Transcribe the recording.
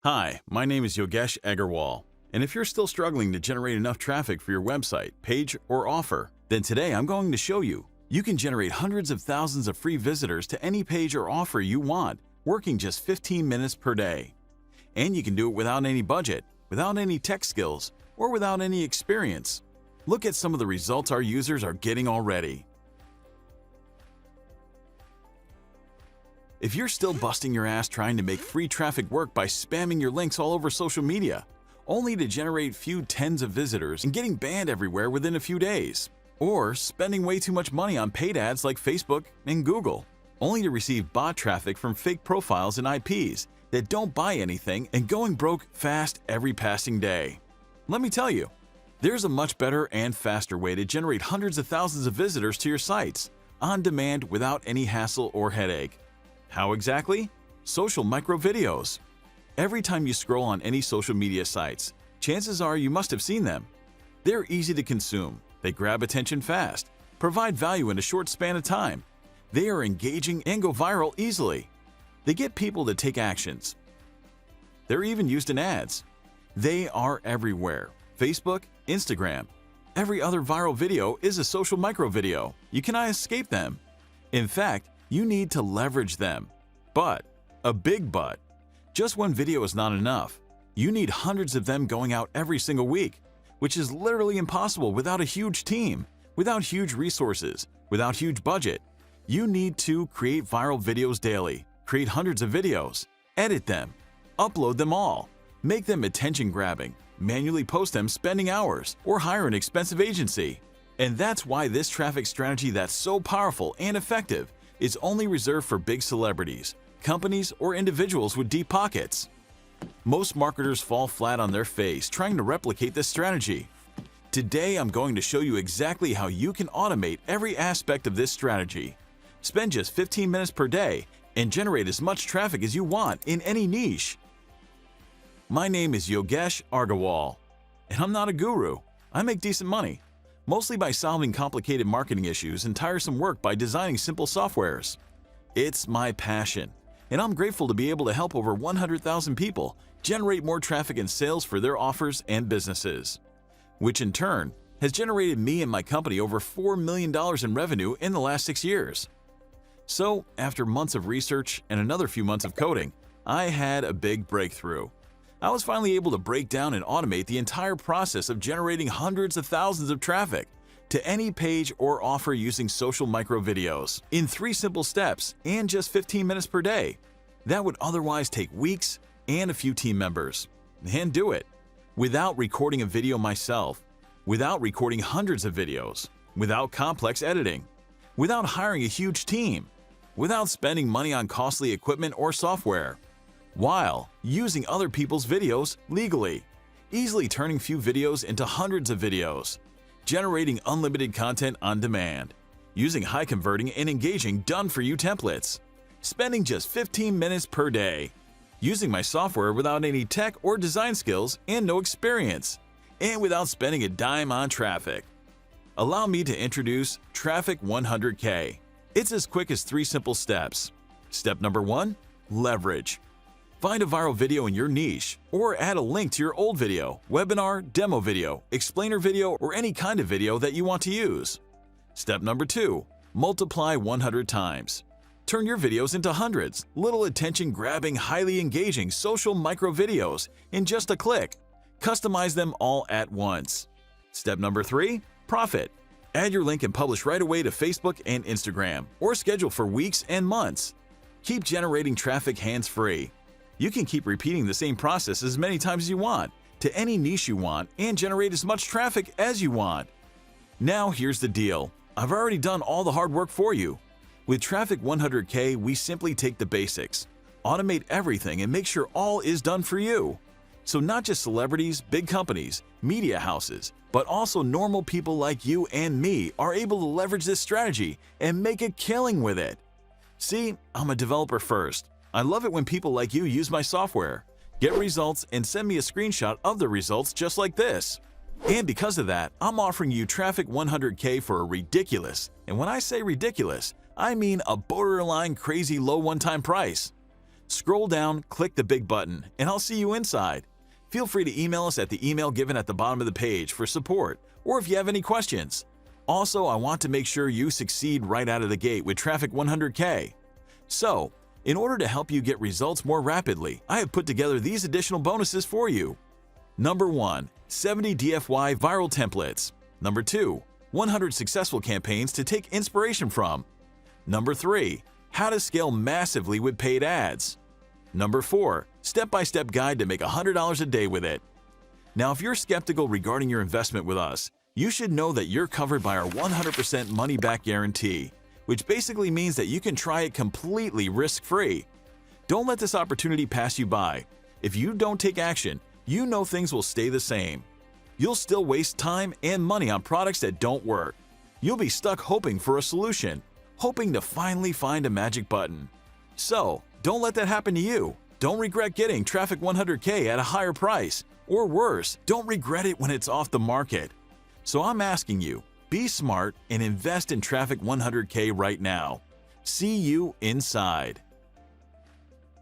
Hi, my name is Yogesh Agarwal, and if you're still struggling to generate enough traffic for your website, page, or offer, then today I'm going to show you. You can generate hundreds of thousands of free visitors to any page or offer you want, working just 15 minutes per day. And you can do it without any budget, without any tech skills, or without any experience. Look at some of the results our users are getting already. If you're still busting your ass trying to make free traffic work by spamming your links all over social media, only to generate few tens of visitors and getting banned everywhere within a few days, or spending way too much money on paid ads like Facebook and Google, only to receive bot traffic from fake profiles and IPs that don't buy anything and going broke fast every passing day. Let me tell you, there's a much better and faster way to generate hundreds of thousands of visitors to your sites, on demand without any hassle or headache. How exactly? Social micro videos. Every time you scroll on any social media sites, chances are you must have seen them. They're easy to consume, they grab attention fast, provide value in a short span of time. They are engaging and go viral easily. They get people to take actions. They're even used in ads. They are everywhere. Facebook, Instagram. Every other viral video is a social micro video. You cannot escape them. In fact, you need to leverage them. But, a big but, just one video is not enough. You need hundreds of them going out every single week, which is literally impossible without a huge team, without huge resources, without huge budget. You need to create viral videos daily, create hundreds of videos, edit them, upload them all, make them attention-grabbing, manually post them spending hours, or hire an expensive agency. And that's why this traffic strategy that's so powerful and effective is only reserved for big celebrities, companies, or individuals with deep pockets. Most marketers fall flat on their face trying to replicate this strategy. Today, I'm going to show you exactly how you can automate every aspect of this strategy. Spend just 15 minutes per day and generate as much traffic as you want in any niche. My name is Yogesh Agarwal, and I'm not a guru. I make decent money, mostly by solving complicated marketing issues and tiresome work by designing simple softwares. It's my passion, and I'm grateful to be able to help over 100,000 people generate more traffic and sales for their offers and businesses, which in turn has generated me and my company over $4 million in revenue in the last 6 years. So, after months of research and another few months of coding, I had a big breakthrough. I was finally able to break down and automate the entire process of generating hundreds of thousands of traffic to any page or offer using social micro videos in 3 simple steps and just 15 minutes per day. That would otherwise take weeks and a few team members. And do it without recording a video myself, without recording hundreds of videos, without complex editing, without hiring a huge team, without spending money on costly equipment or software, while using other people's videos legally, easily turning few videos into hundreds of videos, generating unlimited content on demand, using high-converting and engaging done-for-you templates, spending just 15 minutes per day, using my software without any tech or design skills and no experience, and without spending a dime on traffic. Allow me to introduce Traffic100k. It's as quick as 3 simple steps. Step number 1, leverage. Find a viral video in your niche, or add a link to your old video, webinar, demo video, explainer video, or any kind of video that you want to use. Step number 2, multiply 100 times. Turn your videos into hundreds, little attention-grabbing, highly engaging social micro videos in just a click. Customize them all at once. Step number 3, profit. Add your link and publish right away to Facebook and Instagram, or schedule for weeks and months. Keep generating traffic hands-free. You can keep repeating the same process as many times as you want, to any niche you want, and generate as much traffic as you want. Now here's the deal. I've already done all the hard work for you. With Traffic100k, we simply take the basics, automate everything, and make sure all is done for you. So not just celebrities, big companies, media houses, but also normal people like you and me are able to leverage this strategy and make a killing with it. See, I'm a developer first. I love it when people like you use my software, get results, and send me a screenshot of the results just like this. And because of that, I'm offering you Traffic100k for a ridiculous, and when I say ridiculous, I mean a borderline crazy low one-time price. Scroll down, click the big button, and I'll see you inside. Feel free to email us at the email given at the bottom of the page for support or if you have any questions. Also, I want to make sure you succeed right out of the gate with Traffic100k. So, in order to help you get results more rapidly, I have put together these additional bonuses for you. Number 1. 70 DFY viral templates. Number 2. 100 successful campaigns to take inspiration from. Number 3. How to scale massively with paid ads. Number 4. Step-by-step guide to make $100 a day with it. Now, if you're skeptical regarding your investment with us, you should know that you're covered by our 100% money-back guarantee, which basically means that you can try it completely risk-free. Don't let this opportunity pass you by. If you don't take action, you know things will stay the same. You'll still waste time and money on products that don't work. You'll be stuck hoping for a solution, hoping to finally find a magic button. So, don't let that happen to you. Don't regret getting Traffic100k at a higher price. Or worse, don't regret it when it's off the market. So I'm asking you, be smart and invest in Traffic100k right now. See you inside.